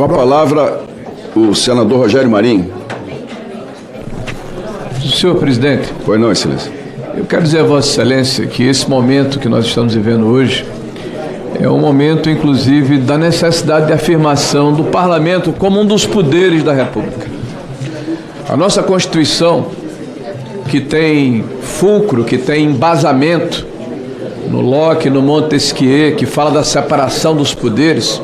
Com a palavra, o senador Rogério Marinho. Senhor presidente. Pois não, excelência. Eu quero dizer a Vossa Excelência que esse momento que nós estamos vivendo hoje é um momento, inclusive, da necessidade de afirmação do Parlamento como um dos poderes da República. A nossa Constituição, que tem fulcro, que tem embasamento no Locke, no Montesquieu, que fala da separação dos poderes,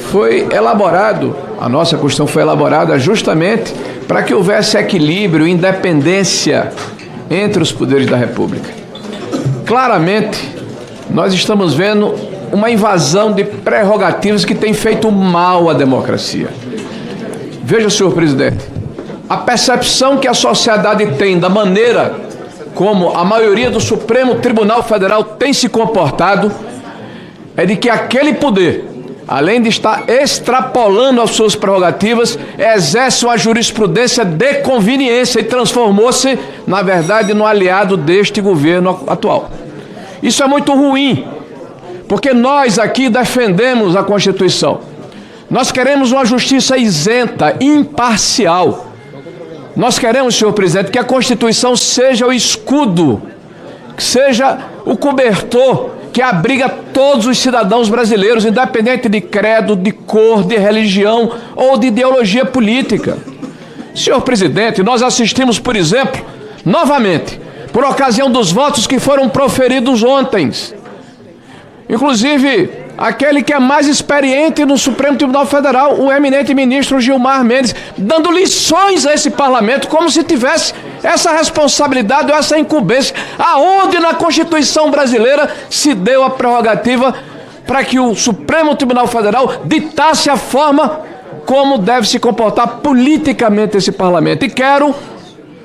foi elaborado, a nossa Constituição foi elaborada justamente para que houvesse equilíbrio e independência entre os poderes da República. Claramente, nós estamos vendo uma invasão de prerrogativas que tem feito mal à democracia. Veja, senhor presidente, a percepção que a sociedade tem da maneira como a maioria do Supremo Tribunal Federal tem se comportado é de que aquele poder, além de estar extrapolando as suas prerrogativas, exerce uma jurisprudência de conveniência e transformou-se, na verdade, no aliado deste governo atual. Isso é muito ruim, porque nós aqui defendemos a Constituição. Nós queremos uma justiça isenta, imparcial. Nós queremos, senhor presidente, que a Constituição seja o escudo, que seja o cobertor que abriga todos os cidadãos brasileiros, independente de credo, de cor, de religião ou de ideologia política. Senhor presidente, nós assistimos, por exemplo, novamente, por ocasião dos votos que foram proferidos ontem, inclusive aquele que é mais experiente no Supremo Tribunal Federal, o eminente ministro Gilmar Mendes, dando lições a esse parlamento como se tivesse essa responsabilidade ou essa incumbência. Aonde na Constituição brasileira se deu a prerrogativa para que o Supremo Tribunal Federal ditasse a forma como deve se comportar politicamente esse parlamento? E quero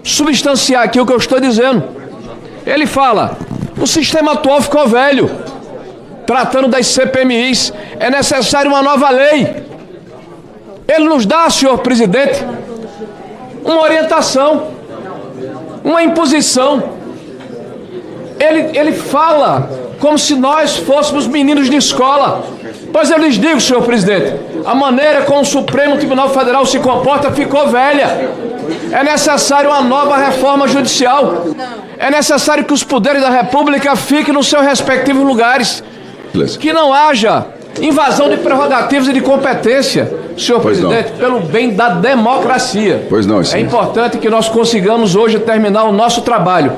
substanciar aqui o que eu estou dizendo. Ele fala, o sistema atual ficou velho. Tratando das CPMIs, é necessário uma nova lei. Ele nos dá, senhor presidente, uma orientação, uma imposição. Ele fala como se nós fôssemos meninos de escola. Pois eu lhes digo, senhor presidente, a maneira como o Supremo Tribunal Federal se comporta ficou velha. É necessário uma nova reforma judicial. É necessário que os poderes da República fiquem nos seus respectivos lugares. Que não haja invasão de prerrogativas e de competência, senhor presidente, pelo bem da democracia. Pois não, é importante que nós consigamos hoje terminar o nosso trabalho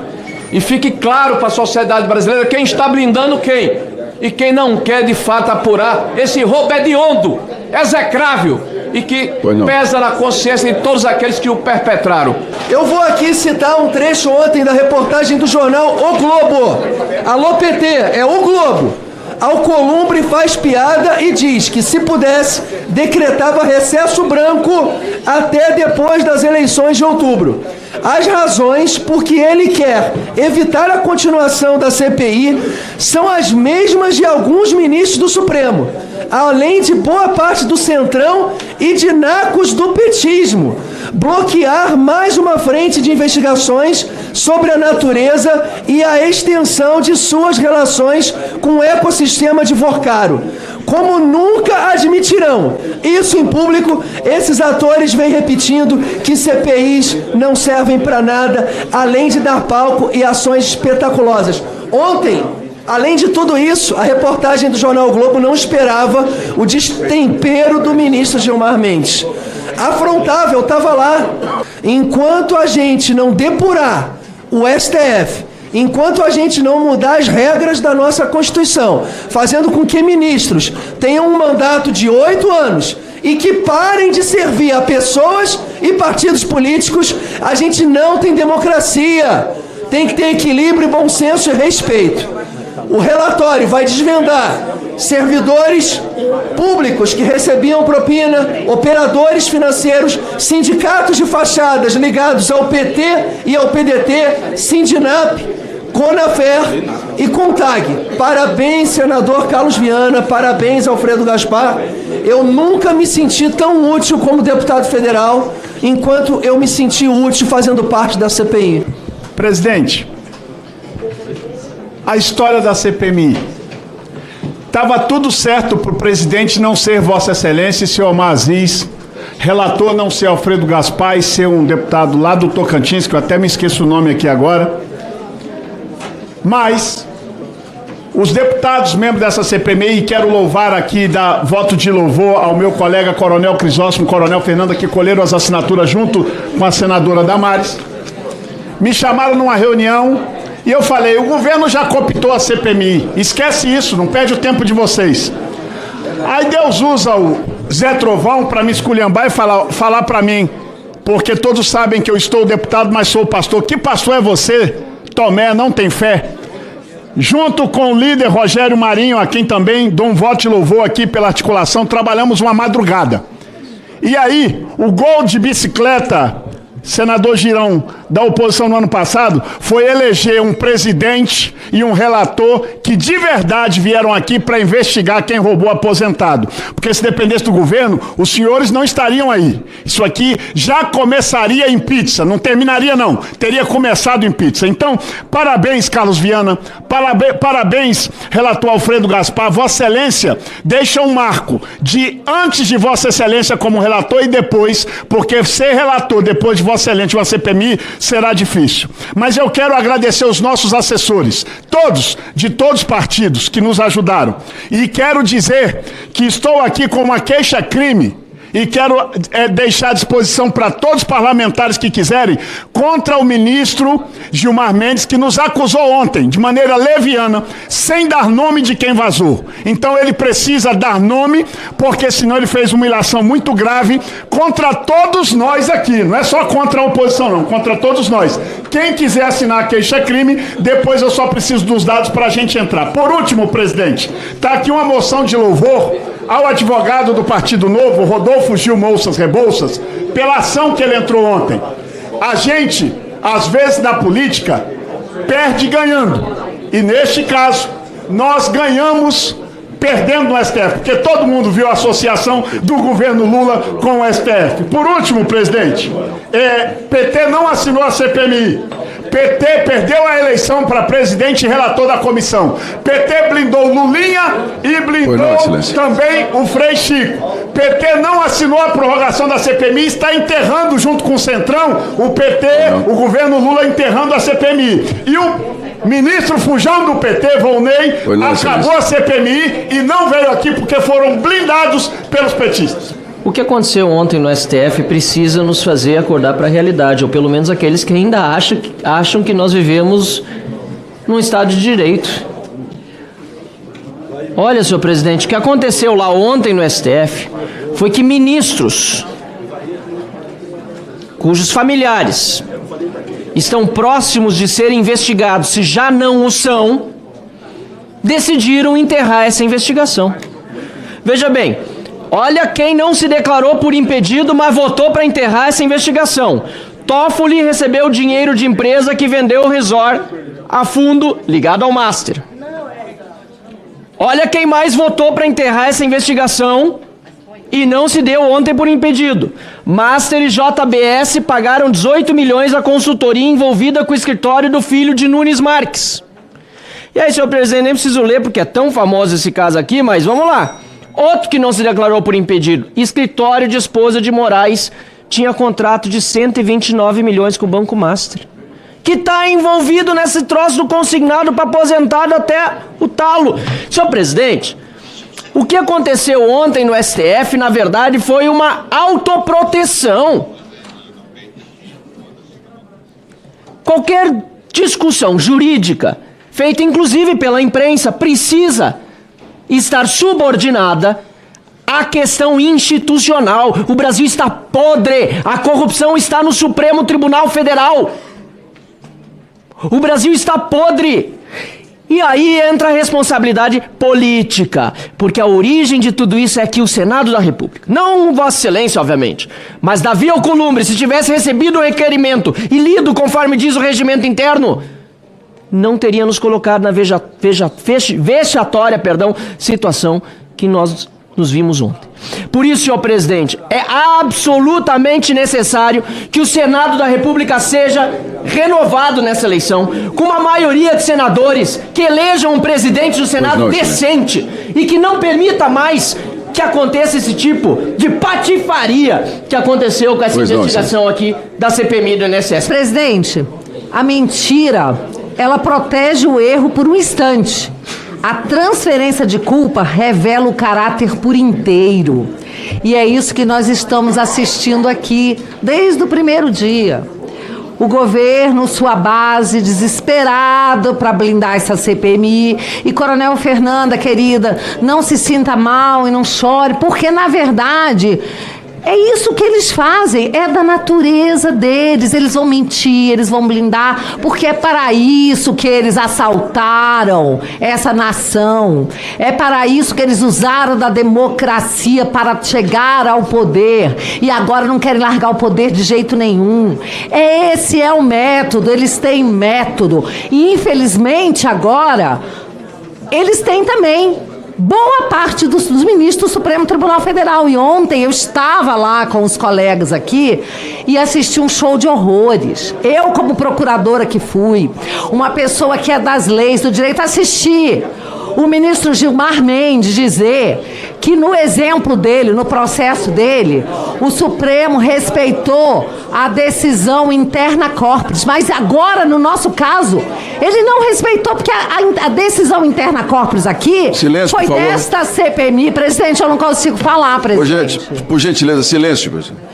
e fique claro para a sociedade brasileira quem está blindando quem e quem não quer de fato apurar esse roubo hediondo, execrável e que pesa na consciência de todos aqueles que o perpetraram. Eu vou aqui citar um trecho ontem da reportagem do jornal O Globo. Alô PT, é O Globo. Alcolumbre faz piada e diz que, se pudesse, decretava recesso branco até depois das eleições de outubro. As razões por que ele quer evitar a continuação da CPI são as mesmas de alguns ministros do Supremo, além de boa parte do Centrão e de nacos do petismo. Bloquear mais uma frente de investigações sobre a natureza e a extensão de suas relações com o ecossistema de Forcaro. Como nunca admitirão isso em público, esses atores vêm repetindo que CPIs não servem para nada, além de dar palco e ações espetaculosas. Ontem, além de tudo isso, a reportagem do jornal o Globo não esperava o destempero do ministro Gilmar Mendes. Afrontável, estava lá. Enquanto a gente não depurar o STF, enquanto a gente não mudar as regras da nossa Constituição, fazendo com que ministros tenham um mandato de 8 anos e que parem de servir a pessoas e partidos políticos, a gente não tem democracia. Tem que ter equilíbrio, bom senso e respeito. O relatório vai desvendar servidores públicos que recebiam propina, operadores financeiros, sindicatos de fachadas ligados ao PT e ao PDT, Sindinap, Conafer e Contag. Parabéns, senador Carlos Viana, parabéns, Alfredo Gaspar. Eu nunca me senti tão útil como deputado federal, enquanto eu me senti útil fazendo parte da CPI. Presidente, a história da CPMI Estava tudo certo para o presidente não ser Vossa Excelência e senhor Omar Aziz, relator não ser Alfredo Gaspar e ser um deputado lá do Tocantins, que eu até me esqueço o nome aqui agora. Mas os deputados membros dessa CPMI, quero louvar aqui, dar voto de louvor ao meu colega Coronel Crisóstomo, Coronel Fernando, que colheram as assinaturas junto com a senadora Damares, me chamaram numa reunião e eu falei, o governo já cooptou a CPMI, esquece isso, não perde o tempo de vocês. Aí Deus usa o Zé Trovão para me esculhambar e falar para mim, porque todos sabem que eu estou deputado, mas sou pastor. Que pastor é você, Tomé, não tem fé? Junto com o líder Rogério Marinho, a quem também dou um voto de louvor aqui pela articulação, trabalhamos uma madrugada. E aí, o gol de bicicleta, senador Girão, da oposição no ano passado, foi eleger um presidente e um relator que de verdade vieram aqui para investigar quem roubou aposentado. Porque se dependesse do governo, os senhores não estariam aí. Isso aqui já começaria em pizza, não terminaria não, teria começado em pizza. Então, parabéns, Carlos Viana, parabéns, relator Alfredo Gaspar, Vossa Excelência deixa um marco de antes de Vossa Excelência como relator e depois, porque ser relator depois de Vossa Excelência uma CPMI será difícil. Mas eu quero agradecer os nossos assessores, todos, de todos os partidos que nos ajudaram. E quero dizer que estou aqui com uma queixa-crime e quero deixar à disposição para todos os parlamentares que quiserem, contra o ministro Gilmar Mendes, que nos acusou ontem, de maneira leviana, sem dar nome de quem vazou. Então ele precisa dar nome, porque senão ele fez uma humilhação muito grave contra todos nós aqui. Não é só contra a oposição, não, contra todos nós. Quem quiser assinar a queixa-crime, depois eu só preciso dos dados para a gente entrar. Por último, presidente, está aqui uma moção de louvor ao advogado do Partido Novo, Rodolfo Gil Moças Rebouças, pela ação que ele entrou ontem. A gente, às vezes na política, perde ganhando. E neste caso, nós ganhamos perdendo no STF, porque todo mundo viu a associação do governo Lula com o STF. Por último, presidente, PT não assinou a CPMI. PT perdeu a eleição para presidente e relator da comissão. PT blindou Lulinha e blindou também o Frei Chico. PT não assinou a prorrogação da CPMI, está enterrando junto com o Centrão, o PT, o governo Lula enterrando a CPMI. E o ministro Fujão do PT, Volney, acabou a CPMI e não veio aqui porque foram blindados pelos petistas. O que aconteceu ontem no STF precisa nos fazer acordar para a realidade, ou pelo menos aqueles que ainda acham que nós vivemos num Estado de Direito. Olha, senhor presidente, o que aconteceu lá ontem no STF foi que ministros cujos familiares estão próximos de serem investigados, se já não o são, decidiram enterrar essa investigação. Veja bem, olha quem não se declarou por impedido, mas votou para enterrar essa investigação. Toffoli recebeu dinheiro de empresa que vendeu o resort a fundo ligado ao Master. Olha quem mais votou para enterrar essa investigação e não se deu ontem por impedido. Master e JBS pagaram 18 milhões à consultoria envolvida com o escritório do filho de Nunes Marques. E aí, senhor presidente, nem preciso ler porque é tão famoso esse caso aqui, mas vamos lá. Outro que não se declarou por impedido, escritório de esposa de Moraes, tinha contrato de 129 milhões com o Banco Master, que está envolvido nesse troço do consignado para aposentado até o talo. Senhor presidente, o que aconteceu ontem no STF, na verdade, foi uma autoproteção. Qualquer discussão jurídica, feita inclusive pela imprensa, precisa estar subordinada à questão institucional. O Brasil está podre, a corrupção está no Supremo Tribunal Federal. O Brasil está podre. E aí entra a responsabilidade política, porque a origem de tudo isso é que o Senado da República, não Vossa Excelência, obviamente, mas Davi Alcolumbre, se tivesse recebido o requerimento e lido conforme diz o regimento interno, não teria nos colocado na vexatória situação que nós nos vimos ontem. Por isso, senhor presidente, é absolutamente necessário que o Senado da República seja renovado nessa eleição, com uma maioria de senadores que elejam um presidente do Senado não, decente e que não permita mais que aconteça esse tipo de patifaria que aconteceu com essa investigação aqui da CPMI do INSS. Presidente, a mentira, ela protege o erro por um instante. A transferência de culpa revela o caráter por inteiro. E é isso que nós estamos assistindo aqui desde o primeiro dia. O governo, sua base, desesperado para blindar essa CPMI. E, Coronel Fernanda, querida, não se sinta mal e não chore, porque, na verdade, é isso que eles fazem, é da natureza deles. Eles vão mentir, eles vão blindar, porque é para isso que eles assaltaram essa nação. É para isso que eles usaram da democracia para chegar ao poder. E agora não querem largar o poder de jeito nenhum. Esse é o método, eles têm método. E, infelizmente, agora, eles têm também boa parte dos ministros do Supremo Tribunal Federal. E ontem eu estava lá com os colegas aqui e assisti um show de horrores. Eu, como procuradora que fui, uma pessoa que é das leis, do direito, assisti o ministro Gilmar Mendes dizer que no exemplo dele, no processo dele, o Supremo respeitou a decisão interna corporis, mas agora, no nosso caso, ele não respeitou, porque a decisão interna corporis aqui silêncio, foi desta CPMI. Presidente, eu não consigo falar, presidente. Por gentileza, silêncio, presidente.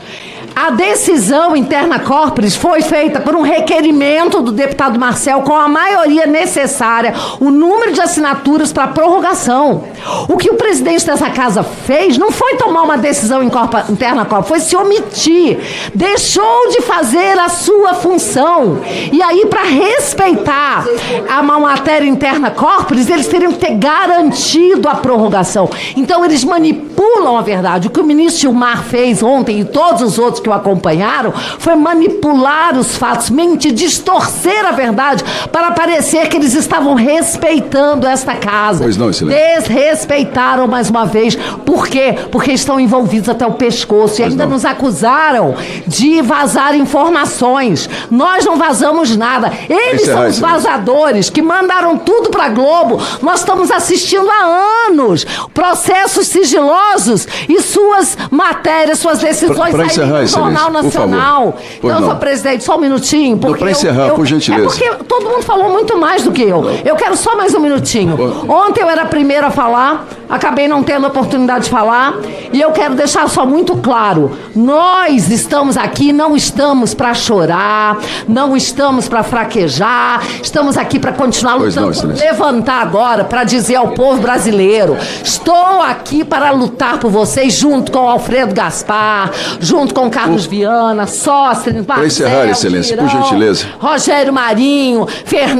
A decisão interna corporis foi feita por um requerimento do deputado Marcel com a maioria necessária, o número de assinaturas para prorrogação. O que o presidente dessa casa fez não foi tomar uma decisão interna corporis, foi se omitir, deixou de fazer a sua função. E aí, para respeitar a matéria interna corporis, eles teriam que ter garantido a prorrogação. Então, eles manipulam a verdade. O que o ministro Gilmar fez ontem e todos os outros que o acompanharam foi manipular os fatos, mentir, distorcer a verdade para parecer que eles estavam respeitando esta casa. Pois não, excelência. Desrespeitaram mais uma vez. Por quê? Porque estão envolvidos até o pescoço e ainda nos acusaram de vazar informações. Nós não vazamos nada. Eles são os vazadores que mandaram tudo para a Globo. Nós estamos assistindo há anos processos sigilosos e suas matérias, suas decisões saírem no Jornal Nacional. Então, senhor presidente, só um minutinho. Para encerrar, por gentileza. É porque todo mundo falou muito mais do que eu. Eu quero só mais um minutinho. Ontem eu era a primeira a falar, acabei não tendo a oportunidade de falar, e eu quero deixar só muito claro: nós estamos aqui, não estamos para chorar, não estamos para fraquejar, estamos aqui para continuar lutando, levantar agora para dizer ao povo brasileiro: estou aqui para lutar por vocês, junto com o Alfredo Gaspar, junto com Carlos Viana, Sóstenes, Para encerrar, excelência, por gentileza. Rogério Marinho,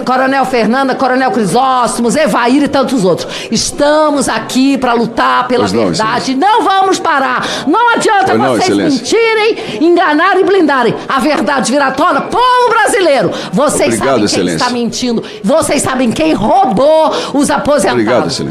Coronel Fernanda, Coronel Crisóstomos, Evair e tantos outros. Estamos aqui para lutar pela verdade. Não vamos parar. Não adianta vocês mentirem, enganarem e blindarem. A verdade virá à tona. Povo brasileiro, vocês sabem quem está mentindo. Vocês sabem quem roubou os aposentados. Obrigado, excelência.